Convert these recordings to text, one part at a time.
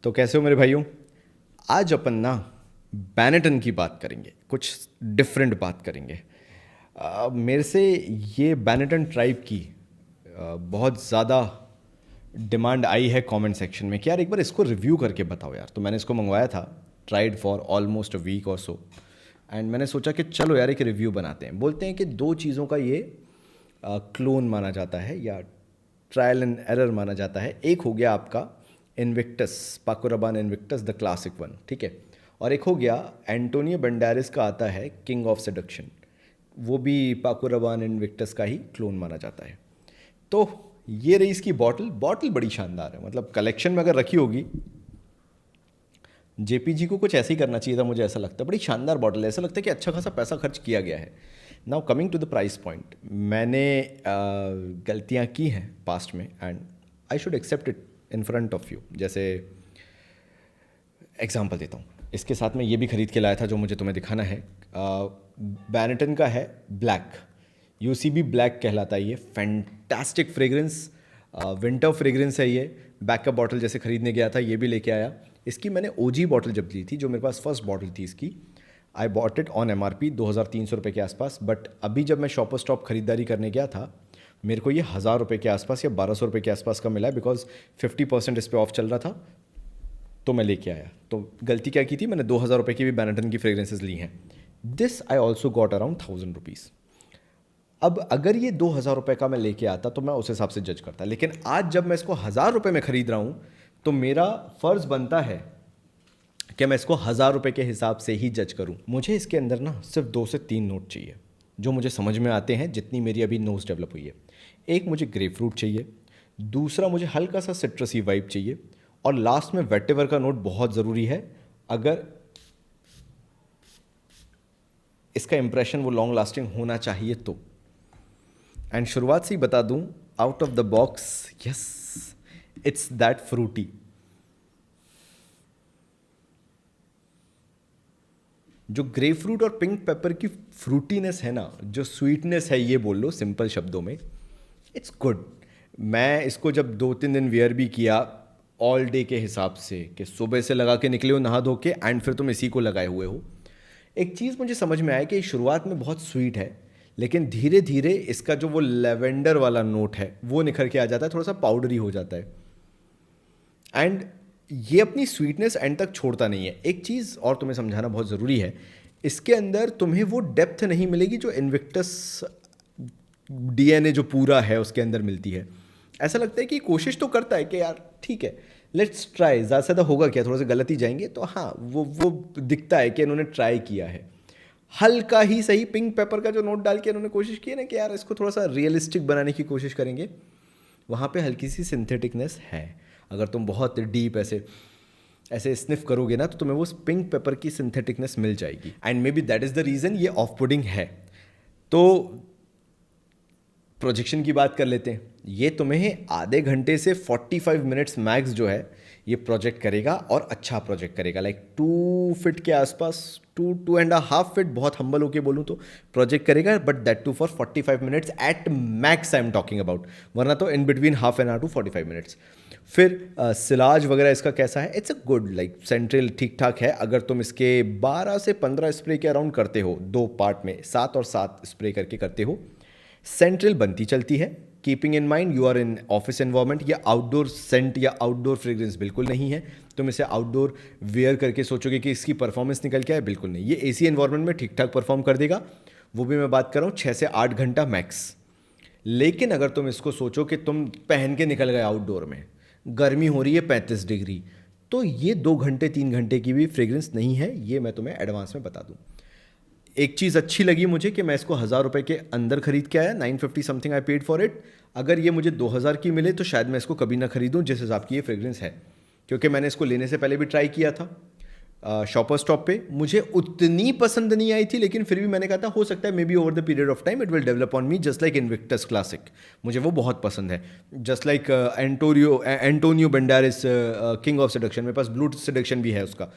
तो कैसे हो मेरे भाइयों। आज अपन ना बैनेटन की बात करेंगे, कुछ डिफरेंट बात करेंगे। मेरे से ये बैनेटन ट्राइब की बहुत ज़्यादा डिमांड आई है कमेंट सेक्शन में कि यार एक बार इसको रिव्यू करके बताओ यार। तो मैंने इसको मंगवाया था, tried for almost a week और सो, एंड मैंने सोचा कि चलो यार एक रिव्यू बनाते हैं। बोलते हैं कि दो चीज़ों का ये क्लोन माना जाता है या ट्रायल एंड एरर माना जाता है। एक हो गया आपका इन्विक्टस, पाको रबान इन्विक्टस द क्लासिक वन, ठीक है। और एक हो गया एंटोनियो बंडारेस का आता है किंग ऑफ सेडक्शन, वो भी पाको रबान इन्विक्टस का ही क्लोन माना जाता है। तो ये रही इसकी बॉटल। बॉटल बड़ी शानदार है, मतलब कलेक्शन में अगर रखी होगी, जेपीजी को कुछ ऐसे ही करना चाहिए था, मुझे ऐसा लगता है। बड़ी शानदार बॉटल है, ऐसा लगता है कि अच्छा खासा पैसा खर्च किया गया है। Now coming to the price point, मैंने गलतियाँ की हैं पास्ट में and I should accept it in front of you. जैसे एग्जांपल देता हूँ, इसके साथ में ये भी खरीद के लाया था जो मुझे तुम्हें दिखाना है। बैनेटन का है ब्लैक, यूसीबी ब्लैक कहलाता है ये। फैंटास्टिक फ्रेग्रेंस, विंटर फ्रेग्रेंस है ये। बैकअप बॉटल जैसे खरीदने गया था ये भी लेके आया। इसकी मैंने ओजी बॉटल जब ली थी, जो मेरे पास फर्स्ट बॉटल थी इसकी, I bought it on MRP 2300 रुपये के आसपास। बट अभी जब मैं शॉपर स्टॉप खरीदारी करने गया था, मेरे को ये 1000 रुपये के आसपास या 1200 रुपये के आसपास का मिला, बिकॉज 50% इस पर ऑफ चल रहा था, तो मैं लेके आया। तो गलती क्या की थी, मैंने 2000 रुपये की भी बैनेटन की फ्रेग्रेंसेज ली हैं। This I also got around 1000 rupees. अब अगर ये 2000 रुपये का मैं लेके आता तो मैं उस हिसाब से जज करता, लेकिन आज जब मैं इसको 1000 रुपये में खरीद रहा हूँ तो मेरा फ़र्ज़ बनता है कि मैं इसको 1000 रुपये के हिसाब से ही जज करूँ। मुझे इसके अंदर ना सिर्फ 2 से 3 नोट चाहिए जो मुझे समझ में आते हैं, जितनी मेरी अभी नोज़ डेवलप हुई है। एक मुझे ग्रेप फ्रूट चाहिए, दूसरा मुझे हल्का सा सिट्रसी वाइब चाहिए, और लास्ट में वेटिवर का नोट बहुत ज़रूरी है अगर इसका इंप्रेशन वो लॉन्ग लास्टिंग होना चाहिए तो। एंड शुरुआत से ही बता दूं, out of the box, yes, it's that fruity. जो ग्रेप फ्रूट और पिंक पेपर की फ्रूटीनेस है ना, जो स्वीटनेस है, ये बोल लो सिंपल शब्दों में, इट्स गुड। मैं इसको जब 2-3 दिन वेयर भी किया ऑल डे के हिसाब से, कि सुबह से लगा के निकले हो नहा धो के एंड फिर तुम इसी को लगाए हुए हो, एक चीज़ मुझे समझ में आया कि शुरुआत में बहुत स्वीट है, लेकिन धीरे धीरे इसका जो वो लेवेंडर वाला नोट है वो निखर के आ जाता है, थोड़ा सा पाउडरी हो जाता है, एंड ये अपनी स्वीटनेस एंड तक छोड़ता नहीं है। एक चीज़ और तुम्हें समझाना बहुत ज़रूरी है, इसके अंदर तुम्हें वो डेप्थ नहीं मिलेगी जो इन्विक्टस डीएनए जो पूरा है उसके अंदर मिलती है। ऐसा लगता है कि कोशिश तो करता है कि यार ठीक है, लेट्स ट्राई, ज़्यादा से ज़्यादा होगा क्या, थोड़ा सा गलत ही जाएंगे, तो हाँ वो दिखता है कि इन्होंने ट्राई किया है। हल्का ही सही पिंक पेपर का जो नोट डाल के इन्होंने कोशिश की है ना कि यार इसको थोड़ा सा रियलिस्टिक बनाने की कोशिश करेंगे, वहाँ पे हल्की सी सिंथेटिकनेस है। अगर तुम बहुत डीप ऐसे ऐसे स्निफ करोगे ना तो तुम्हें वो पिंक पेपर की सिंथेटिकनेस मिल जाएगी, and may be that is the reason ये ऑफ पुडिंग है। तो प्रोजेक्शन की बात कर लेते हैं। ये तुम्हें आधे घंटे से 45 मिनट्स मैक्स जो है ये प्रोजेक्ट करेगा, और अच्छा प्रोजेक्ट करेगा। लाइक 2 फीट के आसपास, 2.5 फीट, बहुत हम्बल होके बोलूँ तो प्रोजेक्ट करेगा, but that too for 45 minutes at max I am talking about, वरना तो in between half an hour to 45 minutes. फिर सिलाज वगैरह इसका कैसा है, it's a good, like central ठीक ठाक है। अगर तुम इसके 12 से 15 स्प्रे के अराउंड करते हो, 2 पार्ट में 7 और 7 स्प्रे करके करते हो, सेंट्रल बनती चलती है। Keeping in mind you are in office environment, या आउटडोर सेंट या आउटडोर फ्रेग्रेंस बिल्कुल नहीं है। तुम इसे आउटडोर वेयर करके सोचोगे कि इसकी परफॉर्मेंस निकल के आए, बिल्कुल नहीं। ये एसी एनवायरनमेंट में ठीक ठाक परफॉर्म कर देगा, वो भी मैं बात कर रहा हूँ 6 से 8 घंटा मैक्स। लेकिन अगर तुम इसको सोचो कि तुम पहन के निकल गए आउटडोर में, गर्मी हो रही है 35 डिग्री, तो ये 2 घंटे 3 घंटे की भी फ्रेग्रेंस नहीं है, ये मैं तुम्हें एडवांस में बता दूँ। एक चीज़ अच्छी लगी मुझे कि मैं इसको 1000 रुपये के अंदर खरीद के आया, 950 something I paid for it. अगर ये मुझे 2000 की मिले तो शायद मैं इसको कभी ना खरीदूं, जिस हिसाब की ये फ्रेग्रेंस है, क्योंकि मैंने इसको लेने से पहले भी ट्राई किया था शॉपर स्टॉप पे। मुझे उतनी पसंद नहीं आई थी, लेकिन फिर भी मैंने कहा था हो सकता है maybe over the period of time it will develop on me, just like Invictus classic, मुझे वो बहुत पसंद है। जस्ट लाइक Antonio Banderas king of seduction, मेरे पास ब्लू सेडक्शन भी है उसका,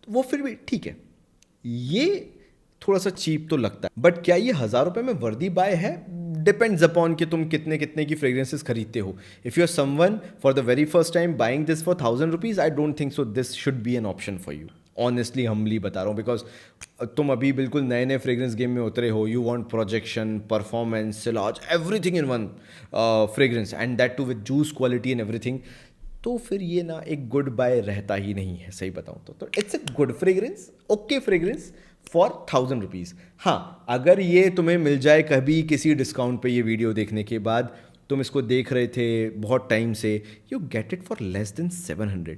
वो फिर भी ठीक है। ये थोड़ा सा चीप तो लगता है, बट क्या ये 1000 रुपये में वर्दी बाय है? डिपेंड्स अपॉन कि तुम कितने कितने की फ्रेग्रेंसेस खरीदते हो. If you are someone for the very first time buying this for ₹1000, I don't think so this should be an option for you. Honestly humbly बता रहा हूँ, बिकॉज तुम अभी बिल्कुल नए नए फ्रेग्रेंस गेम में उतरे हो. You want projection, performance, sillage, everything in one fragrance, and that too with juice quality and everything. तो फिर ये ना एक गुड बाय रहता ही नहीं है, सही बताऊँ तो it's a good fragrance, okay fragrance for ₹1000. हाँ, अगर ये तुम्हें मिल जाए कभी किसी डिस्काउंट पे, ये वीडियो देखने के बाद तुम इसको देख रहे थे बहुत टाइम से, you get it for less than 700,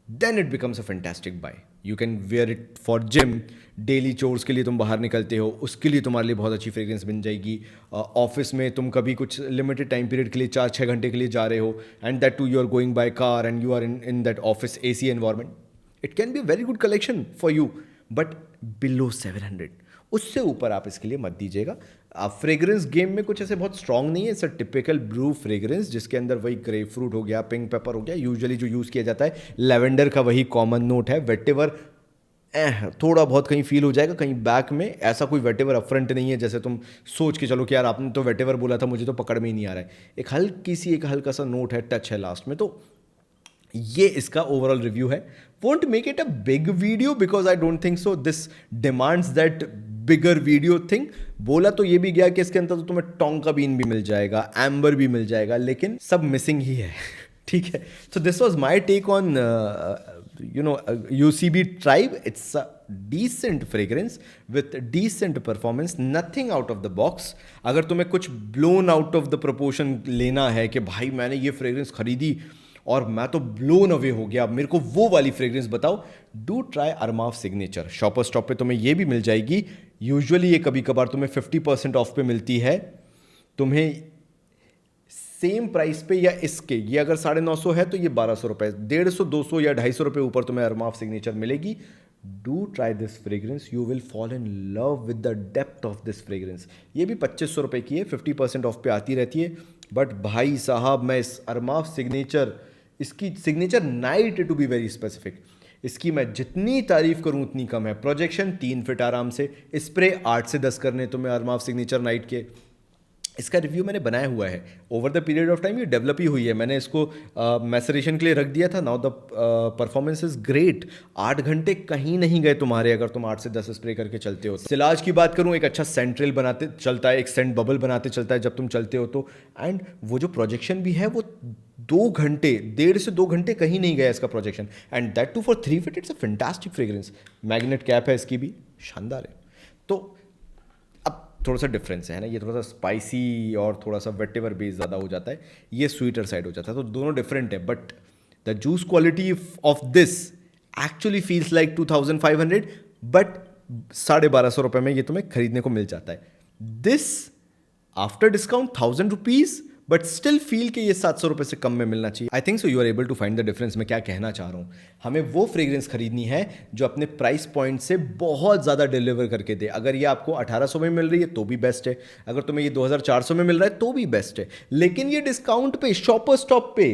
then it becomes a fantastic buy. You can wear it for gym, daily chores के लिए तुम बाहर निकलते हो, उसके लिए तुम्हारे लिए बहुत अच्छी फ्रेग्रेंस बन जाएगी. ऑफिस में तुम कभी कुछ लिमिटेड टाइम पीरियड के लिए 4-6 घंटे के लिए जा रहे हो, and that too you are going by car and you are in that office AC environment, it can be a very good collection for you, but below 700. उससे ऊपर आप इसके लिए मत दीजिएगा. फ्रेग्रेंस गेम में कुछ ऐसे बहुत स्ट्रांग नहीं है. It's a typical brew fragrance जिसके अंदर वही ग्रेप फ्रूट हो गया, पिंक पेपर हो गया, यूजुअली जो यूज़ किया जाता है. लेवेंडर का वही कॉमन नोट है. वेटेवर थोड़ा बहुत कहीं फील हो जाएगा, कहीं बैक में. ऐसा कोई वेटेवर अपफ्रंट नहीं है जैसे तुम सोच के चलो कि यार आपने तो वेटेवर बोला था, मुझे तो पकड़ में ही नहीं आ रहा है. एक हल्की सी, एक हल्का सा नोट है, टच है लास्ट में. तो ये इसका ओवरऑल रिव्यू है. Won't make it a big video because I don't think so this demands that bigger video thing. बोला तो ये भी गया कि इसके अंदर तो तुम्हें टोंका बीन भी मिल जाएगा, एम्बर भी मिल जाएगा, लेकिन सब मिसिंग ही है. ठीक है, so this was my take on UCB Tribe. It's a decent fragrance with decent performance, nothing out of the box. अगर तुम्हें कुछ blown out of the proportion लेना है कि भाई मैंने ये फ्रेग्रेंस खरीदी और मैं तो ब्लोन अवे हो गया, मेरे को वो वाली फ्रेग्रेंस बताओ, do try Armaf signature. Shopper Stop पे तुम्हें ये भी मिल जाएगी. यूजुअली ये कभी कभार तुम्हें 50% ऑफ पे मिलती है. तुम्हें सेम प्राइस पे या इसके, ये अगर 950 है तो ये 1200 रुपये, 150, 200 या 250 रुपये ऊपर तुम्हें अरमाव सिग्नेचर मिलेगी. Do try this fragrance, you will fall in love with the depth of this fragrance. ये भी 2500 रुपये की है, 50% ऑफ पे आती रहती है. बट भाई साहब, मैं इस अरमाव सिग्नेचर, इसकी signature night to be very specific, इसकी मैं जितनी तारीफ करूं उतनी कम है. प्रोजेक्शन 3 फीट आराम से, स्प्रे 8 से 10 करने तुम्हें अरमाव सिग्नेचर नाइट के. इसका रिव्यू मैंने बनाया हुआ है. Over the period of time ये डेवलप ही हुई है. मैंने इसको मैसरेशन के लिए रख दिया था. Now the performance is great. 8 घंटे कहीं नहीं गए तुम्हारे अगर तुम 8 से 10 स्प्रे करके चलते हो. सिलाज की बात करूं, एक अच्छा सेंट्रल बनाते चलता है, एक सेंट बबल बनाते चलता है जब तुम चलते हो तो. एंड वो जो प्रोजेक्शन भी है वो 2 घंटे, 1.5 से 2 घंटे कहीं नहीं गया इसका projection. And that too for 3 feet. It's a fantastic fragrance. Magnet cap है इसकी भी, शानदार है. तो थोड़ा सा डिफरेंस है ना, ये थोड़ा सा स्पाइसी और थोड़ा सा वेटेवर बेस ज़्यादा हो जाता है, ये स्वीटर साइड हो जाता है. तो दोनों डिफरेंट है. But the juice quality of this actually feels like 2500, but 1250 रुपये में ये तुम्हें खरीदने को मिल जाता है. This after discount 1000 rupees, but still feel कि ये 700 रुपये से कम में मिलना चाहिए. I think so you are able to find the difference. मैं क्या कहना चाह रहा हूँ, हमें वो फ्रेग्रेंस खरीदनी है जो अपने प्राइस पॉइंट से बहुत ज़्यादा डिलीवर करके दे. अगर ये आपको 1800 में मिल रही है तो भी बेस्ट है, अगर तुम्हें ये 2400 में मिल रहा है तो भी बेस्ट है. लेकिन ये डिस्काउंट पे, शॉपर स्टॉप पे,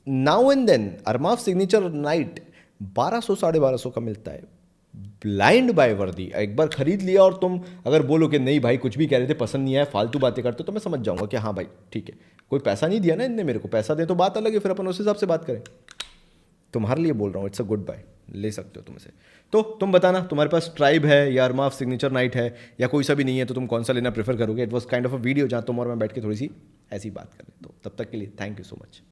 now and then Armaf signature night 1200, 1250 का मिलता है. ब्लाइंड बाय वर्दी. एक बार खरीद लिया और तुम अगर बोलो कि नहीं भाई कुछ भी कह रहे थे, पसंद नहीं आया, फालतू बातें करते, तो मैं समझ जाऊंगा कि हाँ भाई ठीक है, कोई पैसा नहीं दिया ना इनने मेरे को, पैसा दे तो बात अलग है, फिर अपन उस हिसाब से बात करें. तुम्हारे लिए बोल रहा हूँ, इट्स अ गुड बाय, ले सकते हो तुम इसे. तो तुम बताना तुम्हारे पास ट्राइब है या अरमाव सिग्नेचर नाइट है या कोई सा भी नहीं है, तो तुम कौन सा लेना प्रेफर करोगे. It was kind of a video जहाँ तुम और मैं बैठ के थोड़ी सी ऐसी बात करें. तो तब तक के लिए थैंक यू सो मच.